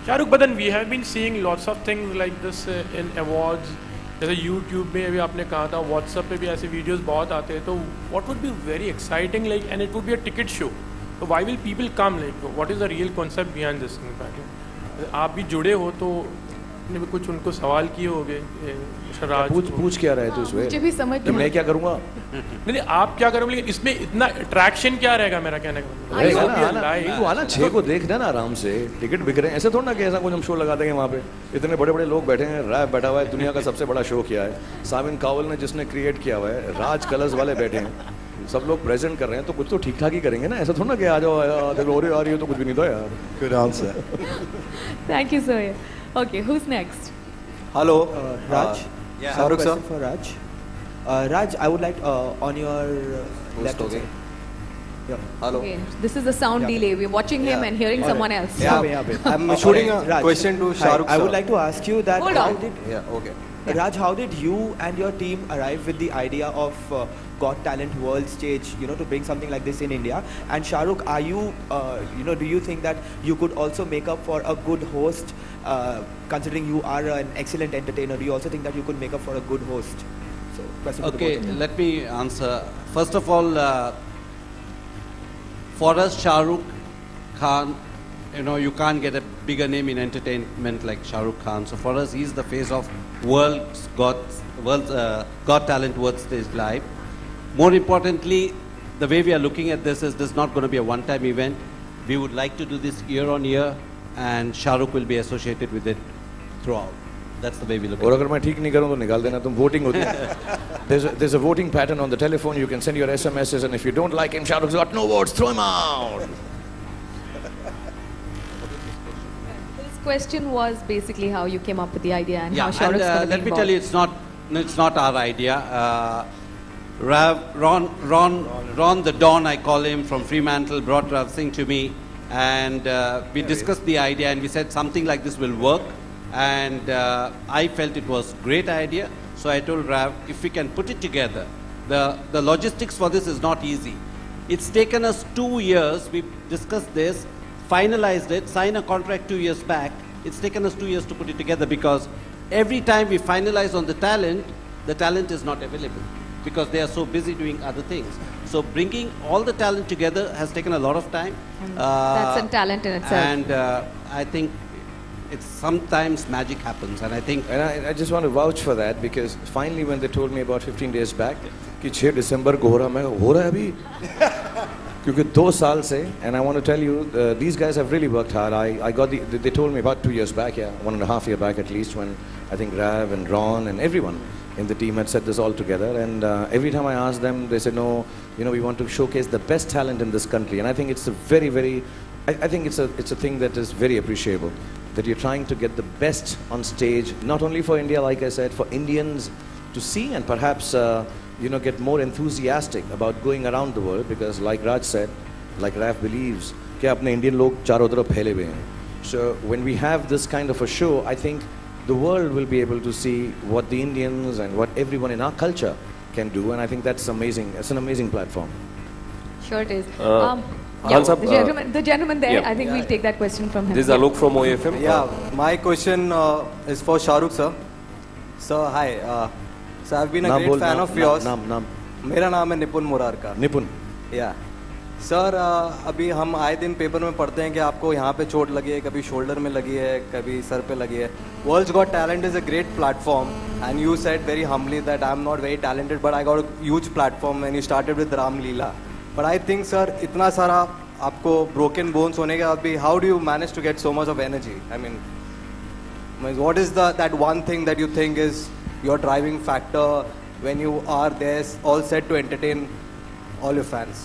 Shahrukh, but then we have been seeing lots of things like this in awards. जैसे YouTube में अभी आपने कहा था, WhatsApp पे भी ऐसे वीडियोस बहुत आते हैं. तो what would be very exciting, like, and it would be a ticket show. So why will people come? Like, what is the real concept behind this thing? आप भी जुड़े हो तो आपने भी कुछ उनको सवाल किए होंगे. पूछ क्या रहे थे उसमें? मुझे भी समझ तो मैं क्या करूँगा? नहीं, आप क्या करोगे? लेकिन इसमें इतना अट्रैक्शन क्या रहेगा? मेरा कहने का मतलब आना 6 को देखना ना आराम से, टिकट बिक रहे हैं. ऐसे थोड़ा ना कि ऐसा कुछ हम शो लगा देंगे वहाँ पे. इतने बड़े बड़े लोग बैठे हैं, रैप बैठा हुआ है, दुनिया का सबसे बड़ा शो किया है सामिन कावल ने, जिसने क्रिएट किया हुआ है. राज कलर्स वाले बैठे हैं, सब लोग प्रेजेंट कर रहे हैं, तो कुछ तो ठीक ठाक ही करेंगे ना. ऐसा थोड़ा ना कि आ जाओ देखो आ रही हो तो कुछ भी नहीं था यार. Good answer. Thank you, sir. Okay, who's next? Hello, Raj. Yeah. Shahrukh sir. for Raj. Raj, I would like on your left okay. side. Yeah. Hello. Okay, this is the sound delay. We're watching him Yeah. and hearing All someone right. else. Yeah. I'm shooting a Raj. question to Hi, Shahrukh I would sir. like to ask you that Hold how on. did Yeah. Okay. Raj, how did you and your team arrive with the idea of Got Talent World Stage, to bring something like this in India? And Shahrukh, are you, do you think that you could also make up for a good host, considering you are an excellent entertainer? Do you also think that you could make up for a good host? So, question to the Okay, both. let me answer. First of all, for us, Shah Rukh Khan, you can't get a bigger name in entertainment like Shah Rukh Khan. So for us, he's the face of World's Got Talent World Stage Live. More importantly, the way we are looking at this is not going to be a one-time event. We would like to do this year on year, and Shah Rukh will be associated with it throughout. That's the way we look at और it. अगर मैं ठीक नहीं करूँ तो निकाल देना. तुम वोटिंग होती है. There's a voting pattern on the telephone. You can send your SMSs, and if you don't like him, Shah Rukh's got no votes. Throw him out. This question was basically how you came up with the idea and how Yeah, Shah and Rukh's going to be let me involved. tell you, it's not our idea. Ron the Don, I call him, from Fremantle, brought Rav Singh to me, and we discussed the idea, and we said something like this will work, and I felt it was a great idea. So I told Rav, if we can put it together, the logistics for this is not easy. It's taken us 2 years. We discussed this, finalized it, signed a contract 2 years back. It's taken us 2 years to put it together because every time we finalize on the talent is not available because they are so busy doing other things. So bringing all the talent together has taken a lot of time. That's a talent in itself. And I think it's sometimes magic happens, and I think And I just want to vouch for that because finally when they told me about 15 days back कि 6 दिसंबर को हो रहा, मैं हो रहा है अभी क्योंकि 2 साल से. And I want to tell you, these guys have really worked hard. I got they told me about 2 years back, 1.5 years back at least, when I think Rav and Ron and everyone in the team had set this all together. And every time I asked them, they said, no, we want to showcase the best talent in this country. And I think it's a very, very, I think it's a thing that is very appreciable, that you're trying to get the best on stage, not only for India, like I said, for Indians to see and perhaps, get more enthusiastic about going around the world, because like Raj said, like Raf believes, कि अपने Indian लोग चारों तरफ फैले हुए हैं. So when we have this kind of a show, I think the world will be able to see what the Indians and what everyone in our culture can do, and I think that's amazing. It's an amazing platform. Sure it is. Khan sahab, the gentleman there, yeah. I think we'll take that question from him. This is Alok from OFM. Yeah, my question is for Shah Rukh sir. Sir, hi. So I've been a great fan of yours. नाम मेरा नाम है निपुन मुरारका. निपुन. या sir, अभी हम आए दिन paper में पढ़ते हैं कि आपको यहाँ पे चोट लगी है, कभी शोल्डर में लगी है, कभी सर पे लगी है. World's got talent is a great platform and you said very humbly that I am not very talented but I got a huge platform when you started with Ramlila. But I think sir, इतना सारा आपको broken bones होने के बाद भी how do you manage to get so much of energy? I mean, what is that one thing that you think is your driving factor when you are there all set to entertain all your fans?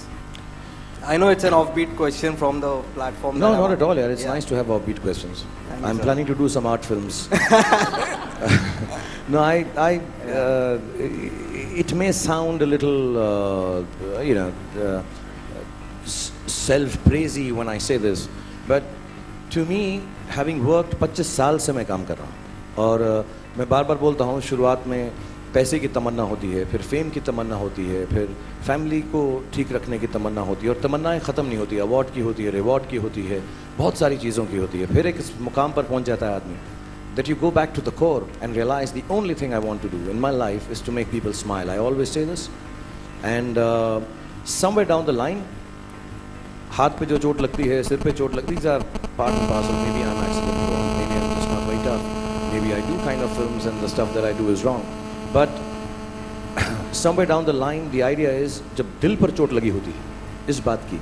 I know it's an offbeat question from the platform. No, not at all. It's nice to have offbeat questions. I'm planning to do some art films. No, it may sound a little, self-praisey when I say this, but to me, having worked 25 साल से मैं काम कर रहा हूँ और मैं बार बार बोलता हूँ शुरुआत में पैसे की तमन्ना होती है, फिर फेम की तमन्ना होती है, फिर फैमिली को ठीक रखने की तमन्ना होती है, और तमन्नाएं ख़त्म नहीं होती, अवार्ड की होती है, रिवॉर्ड की होती है, बहुत सारी चीज़ों की होती है। फिर एक इस मुकाम पर पहुंच जाता है आदमी, that you go back to the core and realize the only thing I want to do in my life is to make people smile. I always say this. And somewhere down the line, हाथ पे जो चोट लगती है, सिर पे चोट लगती है, these are part and parcel. Maybe I'm accident prone, maybe I'm just not very tough, maybe I do kind of films and the stuff that I do is wrong. But somewhere down the line, the idea is जब दिल पर चोट लगी होती है इस बात की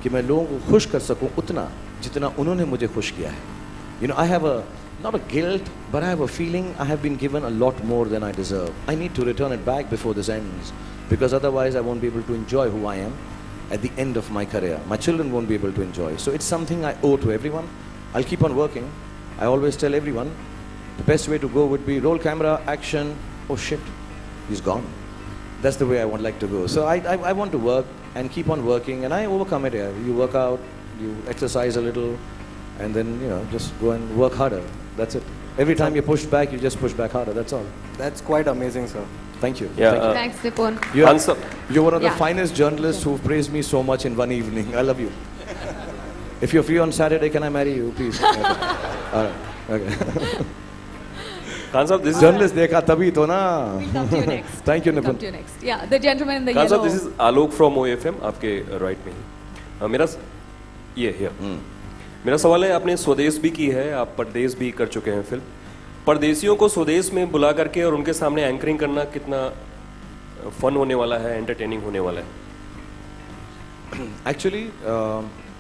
कि मैं लोगों को खुश कर सकूं उतना जितना उन्होंने मुझे खुश किया है. You know, I have not a guilt, but I have a feeling I have been given a lot more than I deserve. I need to return it back before this ends, because otherwise I won't be able to enjoy who I am at the end of my career. My children won't be able to enjoy. So it's something I owe to everyone. I'll keep on working. I always tell everyone, the best way to go would be roll camera, action, oh shit, he's gone. That's the way I would like to go. So I want to work and keep on working, and I overcome it here. You work out, you exercise a little, and then, you know, just go and work harder. That's it. Every time you push back, you just push back harder. That's all. That's quite amazing, sir. Thank you. Yeah, Thank you. Thanks, Nipun. You're one of the Yeah. finest journalists who've praised me so much in one evening. I love you. If you're free on Saturday, can I marry you, please? Okay. All right. Okay. Khan Sahab, this is Journalist देखा तभी तो ना. We'll come to you next. Thank you, We'll come Nipun. to you next. Yeah, the gentleman in the Khan yellow. Sahab, this is Alok from OFM, आपके right में ही. मेरा ये है. मेरा सवाल है, आपने स्वदेश भी की है, आप परदेश भी कर चुके हैं फिल्म. परदेशियों को स्वदेश में बुला करके और उनके सामने एंकरिंग करना कितना फन होने वाला है, एंटरटेनिंग होने वाला है? एक्चुअली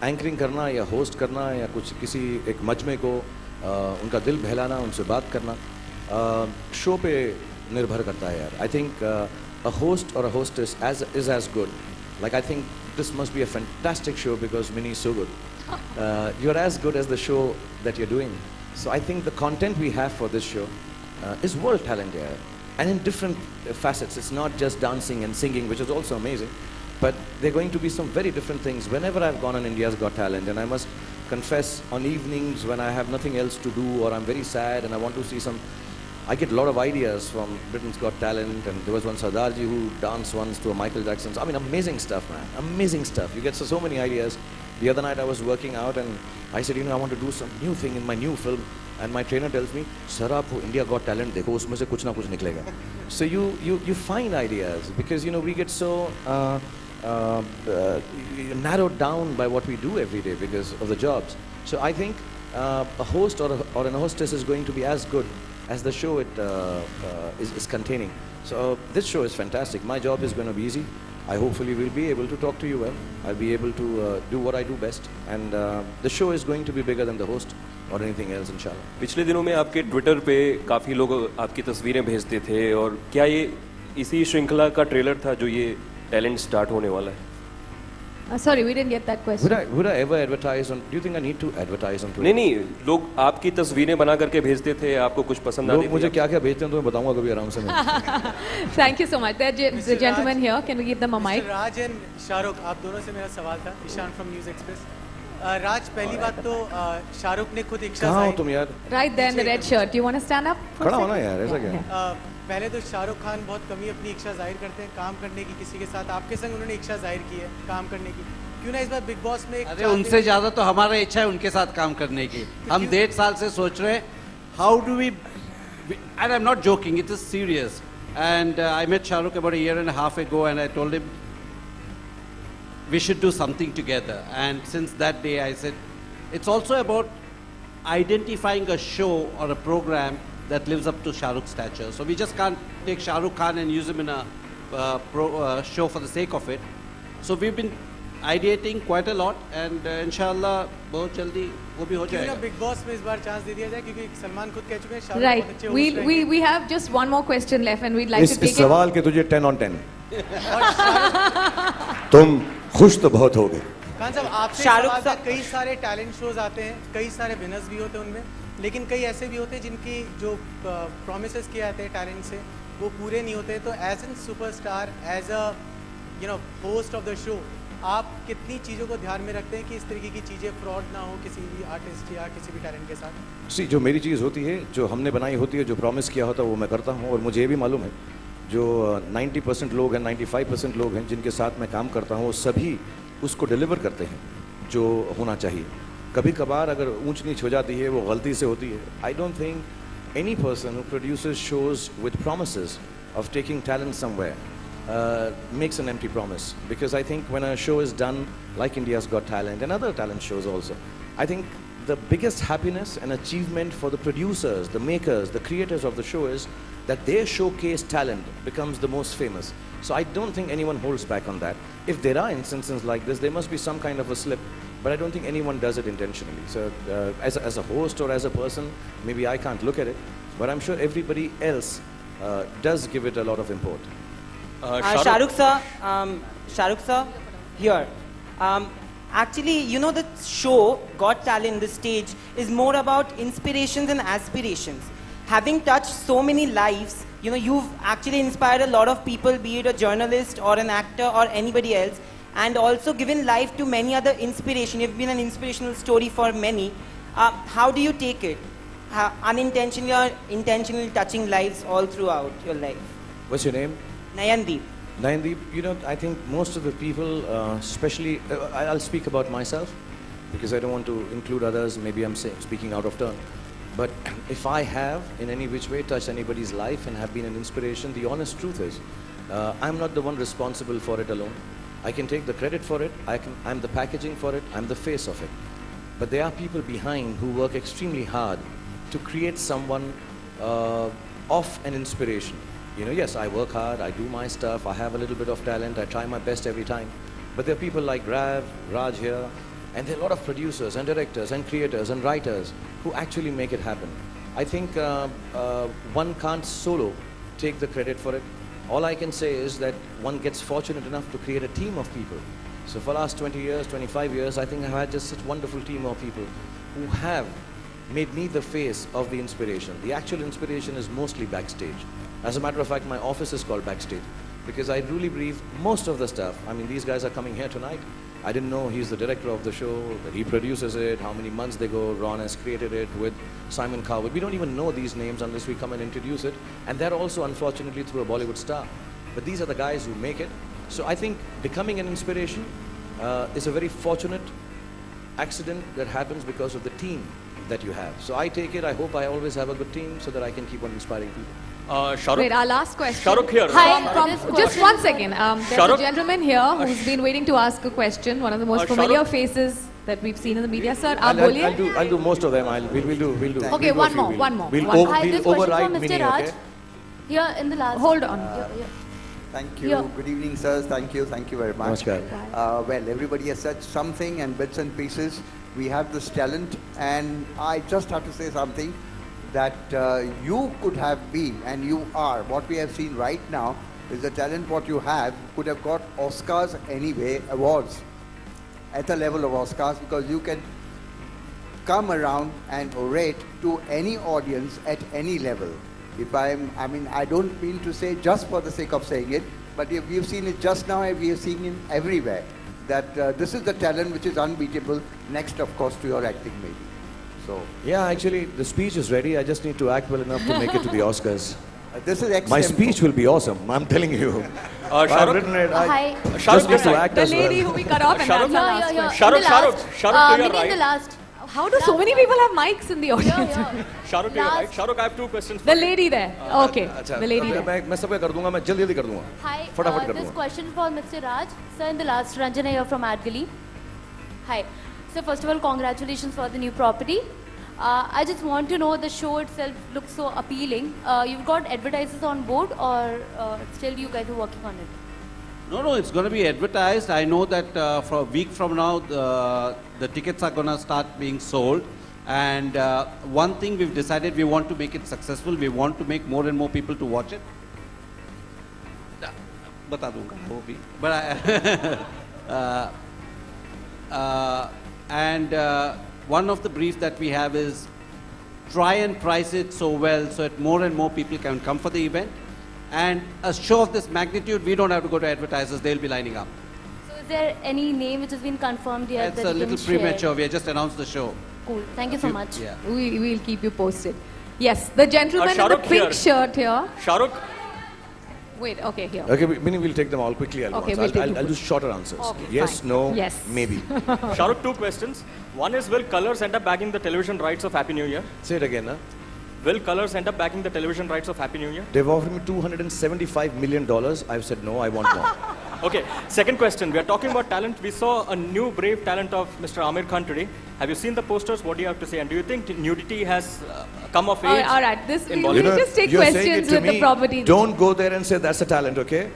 एंकरिंग करना या होस्ट करना या कुछ किसी एक मजमे को उनका दिल बहलाना, उनसे बात करना शो पे निर्भर करता है यार. आई थिंक अ होस्ट और a hostess is as good. Like I think this must be a fantastic show because Minnie is so good. You are as good as the show that you're doing. So I think the content we have for this show is world talent, yeah. And in different facets. It's not just dancing and singing, which is also amazing, but there are going to be some very different things. Whenever I've gone on India's Got Talent, and I must confess, on evenings when I have nothing else to do or I'm very sad and I want to see some, I get a lot of ideas from Britain's Got Talent, and there was one Sardarji who danced once to a Michael Jackson's. I mean, amazing stuff, man. Amazing stuff. You get so many ideas. The other night I was working out and I said, you know, I want to do some new thing in my new film. And my trainer tells me, sir, आप India Got Talent देखो, उसमें से कुछ ना कुछ निकलेगा. So you find ideas because, you know, we get so narrowed down by what we do every day because of the jobs. So I think a host or an hostess is going to be as good as the show it is containing. So this show is fantastic. My job is going to be easy. I hopefully will be able to talk to you well. I'll be able to do what I do best. And the show is going to be bigger than the host or anything else, inshallah. पिछले दिनों में आपके Twitter पे काफ़ी लोग आपकी तस्वीरें भेजते थे, और क्या ये इसी श्रृंखला का ट्रेलर था जो ये टैलेंट स्टार्ट होने वाला है? Sorry, we didn't get that question. Would I ever advertise on? Do you think I need to advertise on Twitter? नहीं, लोग आपकी तस्वीरें बना करके भेजते थे, आपको कुछ पसंद आती लोग मुझे क्या क्या भेजते हैं तो मैं बताऊंगा कभी आराम से. Thank you so much. The gentleman here, can we give them a mic? Mr. Raj and Shahrukh, आप दोनों से मेरा सवाल था. Ishan from News Express. राज, पहली बात तो शाहरुख ने खुद इच्छा कहाँ हो जाहिर तुम यार? Right there in the red shirt. Do you want to stand up? for a खड़ा होना second? यार, ऐसा क्या? पहले तो शाहरुख खान बहुत कम ही अपनी इच्छा जाहिर करते हैं काम करने की किसी के साथ. आपके संग उन्होंने इच्छा जाहिर की है काम करने की. क्यों ना इस बार बिग बॉस में एक अरे उनसे ज्यादा तो हमारा इच्छा है उनके साथ काम करने की. हम 1.5 साल से सोच रहे हैं how do we, and I am not joking, it is serious. And I met Shahrukh about a year and a half ago and I told him we should do something together. And since that day I said it's also about identifying a show or a program that lives up to Shahrukh's stature. So we just can't take Shah Rukh Khan and use him in a show for the sake of it. So we've been ideating quite a lot, and inshallah बहुत जल्दी वो भी हो क्यों ना जाएगा. Big boss में इस बार चांस दे दिया जाए, क्योंकि सलमान खुद कह चुके हैं शाहरुख Right. बहुत अच्छे host रहेंगे. We have just one more question left and we'd like इस to take it. सवाल के तुझे 10 on 10. तुम खुश तो बहुत हो गए. खान साहब, आपसे शाहरुख सवाल था, साहब- कई सारे टैलेंट शोज आते हैं, कई सारे विनर्स भी होते हैं उनमें, लेकिन कई ऐसे भी होते हैं जिनकी जो प्रोमिसेस किए जाते हैं टैलेंट से वो पूरे नहीं होते. तो as an superstar, as a host of the show, आप कितनी चीज़ों को ध्यान में रखते हैं कि इस तरीके की चीज़ें फ्रॉड ना हो किसी भी आर्टिस्ट या किसी भी टैलेंट के साथ? सी जो मेरी चीज़ होती है, जो हमने बनाई होती है, जो प्रॉमिस किया होता है वो मैं करता हूँ. और मुझे ये भी मालूम है जो 90% लोग हैं, 95% लोग हैं जिनके साथ मैं काम करता हूँ, वो सभी उसको डिलीवर करते हैं जो होना चाहिए. कभी कभार अगर ऊंच नीच हो जाती है, वो गलती से होती है. I don't think any person who produces shows with promises of taking talent somewhere makes an empty promise. Because I think when a show is done like India's Got Talent and other talent shows also, I think the biggest happiness and achievement for the producers, the makers, the creators of the show is that their showcase talent becomes the most famous. So I don't think anyone holds back on that. If there are instances like this, there must be some kind of a slip, but I don't think anyone does it intentionally. So as a host or as a person, maybe I can't look at it, but I'm sure everybody else does give it a lot of import. Shahrukh sir, here. Actually, you know, the show Got Talent, the stage, is more about inspirations and aspirations. Having touched so many lives, you know, you've actually inspired a lot of people, be it a journalist or an actor or anybody else, and also given life to many other inspiration. You've been an inspirational story for many. How do you take it? Unintentionally or intentionally touching lives all throughout your life? What's your name? Nayandeep. Nayandeep, you know, I think most of the people, especially, I'll speak about myself because I don't want to include others. Maybe I'm speaking out of turn. But if I have in any which way touched anybody's life and have been an inspiration, the honest truth is, I'm not the one responsible for it alone. I can take the credit for it. I'm the packaging for it. I'm the face of it. But there are people behind who work extremely hard to create someone of an inspiration. You know, yes, I work hard, I do my stuff, I have a little bit of talent, I try my best every time. But there are people like Raj here, and there are a lot of producers and directors and creators and writers who actually make it happen. I think one can't solo take the credit for it. All I can say is that one gets fortunate enough to create a team of people. So for the last 20 years, 25 years, I think I've had just such a wonderful team of people who have made me the face of the inspiration. The actual inspiration is mostly backstage. As a matter of fact, my office is called Backstage because I really believe most of the stuff, I mean, these guys are coming here tonight. I didn't know he's the director of the show, that he produces it, how many months they go. Ron has created it with Simon Cowell. We don't even know these names unless we come and introduce it. And they're also, unfortunately, through a Bollywood star. But these are the guys who make it. So I think becoming an inspiration is a very fortunate accident that happens because of the team that you have. So I take it, I hope I always have a good team so that I can keep on inspiring people. Shahrukh. Wait, our last question. Shahrukh here. Just one second. There's a gentleman here who's been waiting to ask a question. One of the most familiar faces that we've seen in the media. Sir, I'll do most of them. We'll do. Okay, one more. We'll Hi, this override question from Mr. Minnie, Raj. okay? Here in the last. Hold on. Thank you. Yeah. Good evening, sirs. Thank you very much. Namaskar. Well, everybody has said something and bits and pieces. We have this talent, and I just have to say something that you could have been, and you are. What we have seen right now is the talent what you have could have got Oscars anyway, awards at the level of Oscars, because you can come around and orate to any audience at any level. I don't mean to say just for the sake of saying it, but we've seen it just now, and we have seen it everywhere, that this is the talent which is unbeatable, next of course to your acting maybe. So Yeah, actually, the speech is ready. I just need to act well enough to make it to the Oscars. this is excellent. My speech will be awesome, I'm telling you. I've Shahrukh. written it. Hi. Just need to act The as lady well. who we cut off and that's our last Yeah. question. Shahrukh to your Minnie in the right. last. How do so many people have mics in the audience? Shahrukh to your right. Shahrukh, I have two questions for The you. lady there. Okay. अच्छा, The lady there. मैं सबका कर दूंगा, मैं जल्दी कर दूंगा. Hi. फटाफट कर This दूंगा. question for Mr. Raj. Sir, in the last, Ranjana here from Adgali. Hi. So first of all, congratulations for the new property. I just want to know, the show itself looks so appealing. You've got advertisers on board, or still you guys are working on it? No, it's going to be advertised. I know that for a week from now, the tickets are going to start being sold. And one thing we've decided, we want to make it successful. We want to make more and more people to watch it. बता दूंगा वो भी. But and one of the briefs that we have is try and price it so well so that more and more people can come for the event. And a show of this magnitude, we don't have to go to advertisers, they'll be lining up. So is there any name which has been confirmed yet? It's that a you little can share? premature, we have just announced the show. Cool. Thank you so much. Yeah. We'll keep you posted. Yes, the gentleman in the Shahrukh pink here. shirt here. Shahrukh, Wait, okay, here. Okay, meaning we'll take them all quickly. Okay, we'll take I'll you. do shorter answers. Okay, Yes, fine. no, Yes. maybe. Shahrukh, 2 questions. One is, will Colors end up backing the television rights of Happy New Year? Say it again, huh? Will Colors end up backing the television rights of Happy New Year? They've offered me $275 million. I've said no, I want more. Okay, second question. We are talking about talent. We saw a new brave talent of Mr. Amir Khan today. Have you seen the posters? What do you have to say? And do you think nudity has come of age? All right, this in we'll Bollywood? just take You're saying questions it to with the me. property. Don't go there and say that's a talent, okay?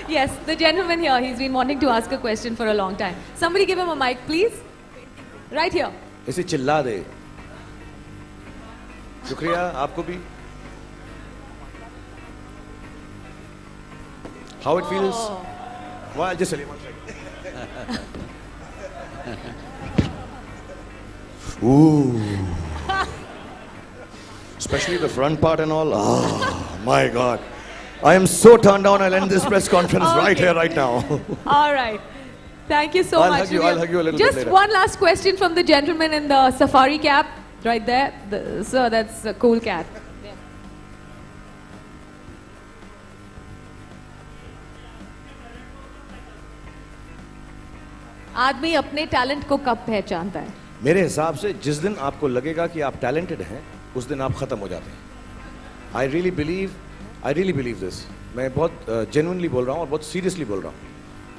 Yes, the gentleman here, he's been wanting to ask a question for a long time. Somebody give him a mic, please. Right here. इसे चिल्ला दे. शुक्रिया आपको भी. How it feels? Well, just tell you one second. Ooh. Especially the front part and all. Oh, my God. I am so turned on. I'll end this press conference right Okay. here, right now. All right. Thank you so I'll much. hug you, I'll hug you a little Just bit later. one last question from the gentleman in the safari cap, right there. Sir, that's a cool cat. आदमी अपने talent को कब पहचानता है? मेरे हिसाब से जिस दिन आपको लगेगा कि आप टैलेंटेड हैं उस दिन आप ख़त्म हो जाते हैं. I really believe this. मैं बहुत जेन्युइनली बोल रहा हूँ और बहुत सीरियसली बोल रहा हूँ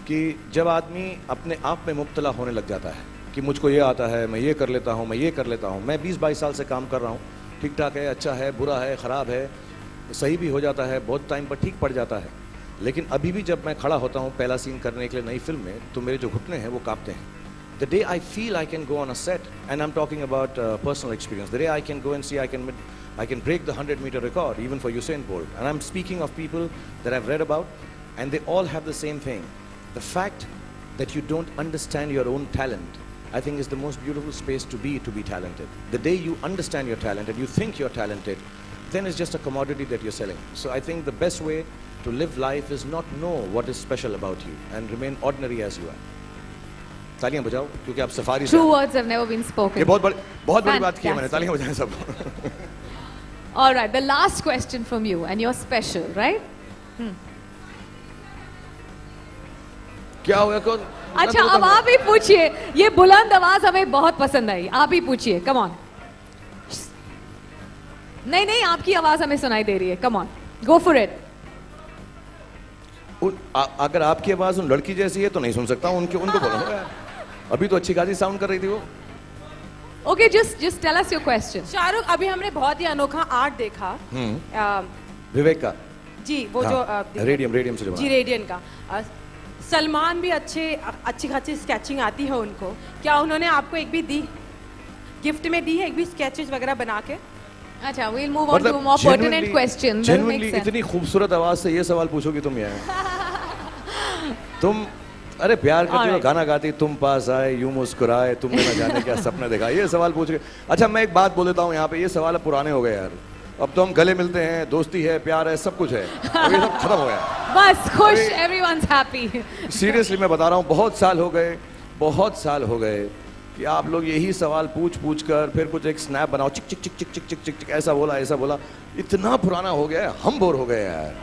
कि जब आदमी अपने आप में मुब्तला होने लग जाता है कि मुझको ये आता है, मैं ये कर लेता हूँ, मैं ये कर लेता हूँ. मैं 20-22 साल से काम कर रहा हूँ. ठीक ठाक है, अच्छा है, बुरा है, ख़राब है, सही भी हो जाता है, बहुत टाइम पर ठीक पड़ जाता है. लेकिन अभी भी जब मैं खड़ा होता हूँ पहला सीन करने के लिए नई फिल्म में तो मेरे जो घुटने हैं वो कांपते हैं. The day I feel I can go on a set, and I'm talking about personal experience, the day I can go and see I can break the 100-meter record, even for Usain Bolt. And I'm speaking of people that I've read about, and they all have the same thing. The fact that you don't understand your own talent, I think is the most beautiful space to be talented. The day you understand your talent and you think you're talented, then it's just a commodity that you're selling. So I think the best way to live life is not know what is special about you and remain ordinary as you are. तालियां बजाओ क्योंकि आप safari से. True words have never been spoken. ये बहुत बड़ी बात की है मैंने. Fantastic. तालियां बजाएं सबको. All right, the last question from you, and you're special, right? क्या हुआ कौन? अच्छा, अब आप ही पूछिए. ये बुलंद आवाज हमें बहुत पसंद आई. आप ही पूछिए. Come on. नहीं, आपकी आवाज हमें सुनाई दे रही है. Come on, go for it. अगर आपकी आवाज उन लड़की जैसी है तो नहीं सुन सकता. उनको बोलो. अभी तो अच्छी खासी साउंड कर रही थी वो. Okay, just tell us your question. Shahrukh, अभी हमने बहुत ही अनोखा आर्ट देखा. विवेक का. जी, वो हाँ, जो रेडियम से जो जी, रेडियन का. सलमान भी अच्छी खासी स्केचिंग आती है उनको. क्या उन्होंने आपको एक भी दी, गिफ्ट में दी है एक भी स्केचेस वगैरह बना के? अच्छा, we'll move on to a more pertinent question. That makes sense. इतनी खूबसूरत आवाज से ये सवाल पूछोगी तुम यार. तुम अरे प्यार करती हो, गाना गाती, तुम पास आए यूं मुस्कुराए, तुमने न जाने क्या सपने देखा. ये सवाल पूछ के. अच्छा, मैं एक बात बोल देता हूँ यहाँ पे. ये सवाल अब पुराने हो गए यार. अब तो हम गले मिलते हैं, दोस्ती है, प्यार है, सब कुछ है. अब ये सब खत्म हो गया. बस खुश, everyone's happy. सीरियसली मैं बता रहा हूँ, बहुत साल हो गए कि आप लोग यही सवाल पूछ कर फिर कुछ एक स्नैप बनाओ, चिक चिक चिक चिक चिक चिक चिक चिक, ऐसा बोला. इतना पुराना हो गया है, हम बोर हो गए यार.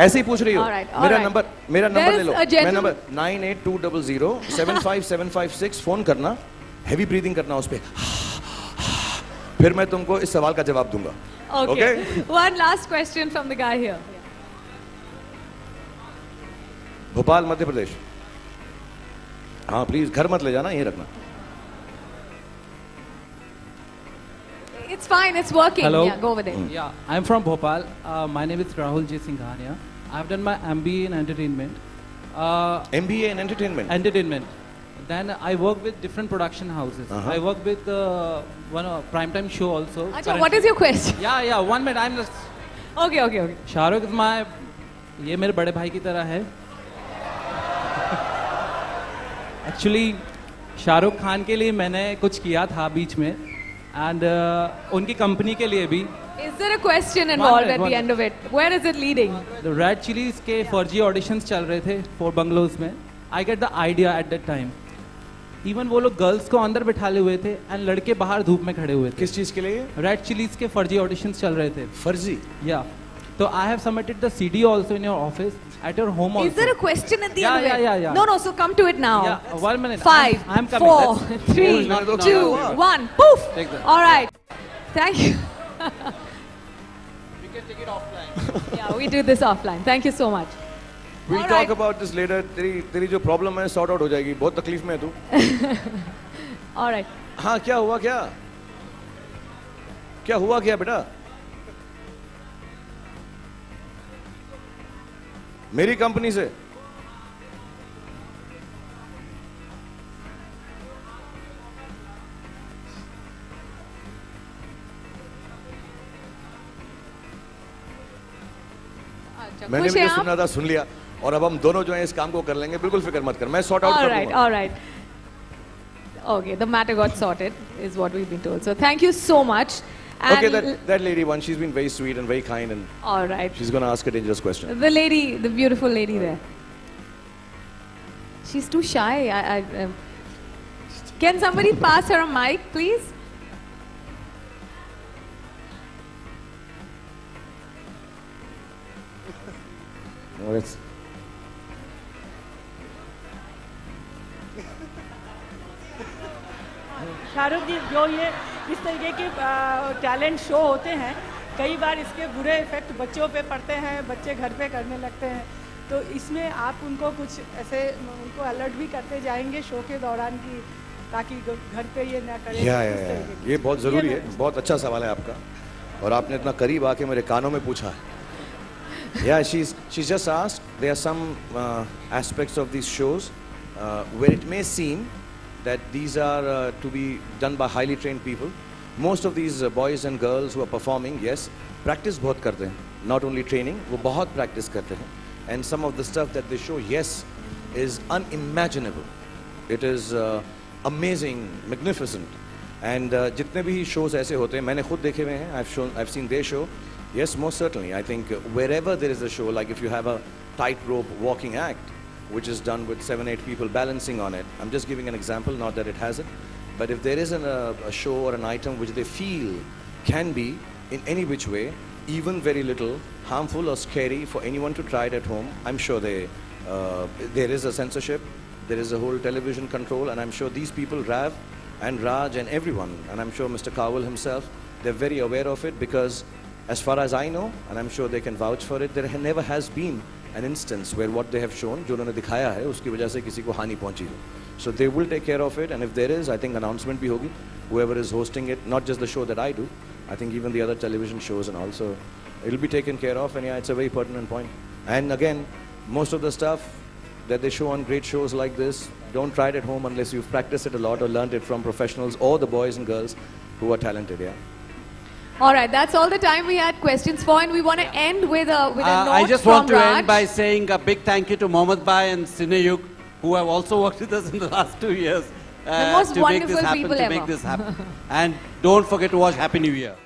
ऐसे ही पूछ रही हो. मेरा नंबर ले लो. मेरा नंबर 9820075756 फोन करना. हैवी ब्रीदिंग करना उस पे. फिर मैं तुमको इस सवाल का जवाब दूंगा. Okay. One last question from the guy here. Bhopal Madhya Pradesh. हाँ प्लीज, घर मत ले जाना, यही रखना. It's fine, it's working. Hello. Yeah, go over there. Yeah, I'm from Bhopal. My name is Rahul J. Singhania. I've done my MBA in entertainment. MBA in entertainment? Entertainment. Then I work with different production houses. I work with one primetime show also. Achha, what is your question? Yeah, 1 minute. I'm just... Okay. Shahrukh is my... ये मेरे बड़े भाई की तरह है. Actually, Shahrukh Khan के लिए मैंने कुछ किया था बीच में. And उनकी कंपनी के लिए भी. Is there a question involved at the end of it? Where is it leading? The Red Chillies के फर्जी ऑडिशंस चल रहे थे 4 बंगलोज में. I get the idea at that time. Even वो लोग गर्ल्स को अंदर बिठाले हुए थे एंड लड़के बाहर धूप में खड़े हुए थे. किस चीज के लिए? रेड चिलीज के फर्जी ऑडिशंस चल रहे थे. फर्जी? या तो I have submitted the CD also in your office at your home also. Is there a question at the Yeah, end of it? yeah. No, so come to it now. Yeah, 1 minute. 5, I'm coming. 4, 3, 2, 1. Poof! Take that. All right. Thank you. We can take it offline. Yeah, we do this offline. Thank you so much. We'll All talk right. about this later. तेरी जो problem है sort out हो जाएगी. बहुत तकलीफ में है तू. All right. हाँ, क्या हुआ क्या? क्या हुआ क्या बेटा? मेरी कंपनी से मैंने भी जो सुनना था सुन लिया और अब हम दोनों जो हैं इस काम को कर लेंगे. बिल्कुल फिक्र मत कर, मैं सॉर्ट आउट All कर right, दूंगा. all right. Okay, the matter got sorted, is what we've been told. So thank you so much. And Okay, that lady one, she's been very sweet and very kind, and all right. she's going to ask a dangerous question. The lady, the beautiful lady there. She's too shy. Can somebody pass her a mic, please? Oh, it's Shahrukh ji, जो ये इस तरीके के talent show होते हैं, कई बार इसके बुरे इफेक्ट बच्चों पे पड़ते हैं, बच्चे घर पे करने लगते हैं, तो इसमें आप उनको कुछ ऐसे उनको अलर्ट भी करते जाएंगे शो के दौरान की, ताकि घर पे ये ना करें. ये बहुत ज़रूरी है. बहुत अच्छा सवाल है आपका और आपने इतना करीब आके मेरे कानों में पूछा है. Yeah, she's just asked. There are some aspects of these shows where it may seem that these are to be done by highly trained people. Most of these boys and girls who are performing, yes, practice बहुत करते हैं. Not only training, वो बहुत practice करते हैं. And some of the stuff that they show, yes, is unimaginable. It is amazing, magnificent. And जितने भी shows ऐसे होते हैं, मैंने खुद देखे हुए हैं. I've seen their show. Yes, most certainly. I think wherever there is a show, like if you have a tightrope walking act, which is done with 7-8 people balancing on it. I'm just giving an example, not that it has it. But if there is a show or an item which they feel can be, in any which way, even very little, harmful or scary for anyone to try it at home, I'm sure there is a censorship, there is a whole television control, and I'm sure these people, Rav and Raj and everyone, and I'm sure Mr. Kawal himself, they're very aware of it, because as far as I know, and I'm sure they can vouch for it, there never has been an instance where what they have shown, जो उन्होंने दिखाया है, उसकी वजह से किसी को हानि पहुंची हो. So they will take care of it, and if there is, I think announcement भी होगी. Whoever is hosting it, not just the show that I do, I think even the other television shows and also, it'll be taken care of. And yeah, it's a very pertinent point. And again, most of the stuff that they show on great shows like this, don't try it at home unless you've practiced it a lot or learned it from professionals or the boys and girls who are talented. Yeah. All right, that's all the time we had questions for, and we want to end with a note I just from want to Raj. end by saying a big thank you to Mohammed Bhai and Cineyug, who have also worked with us in the last 2 years The most to make wonderful this happen. people To ever. make this happen. And don't forget to watch Happy New Year.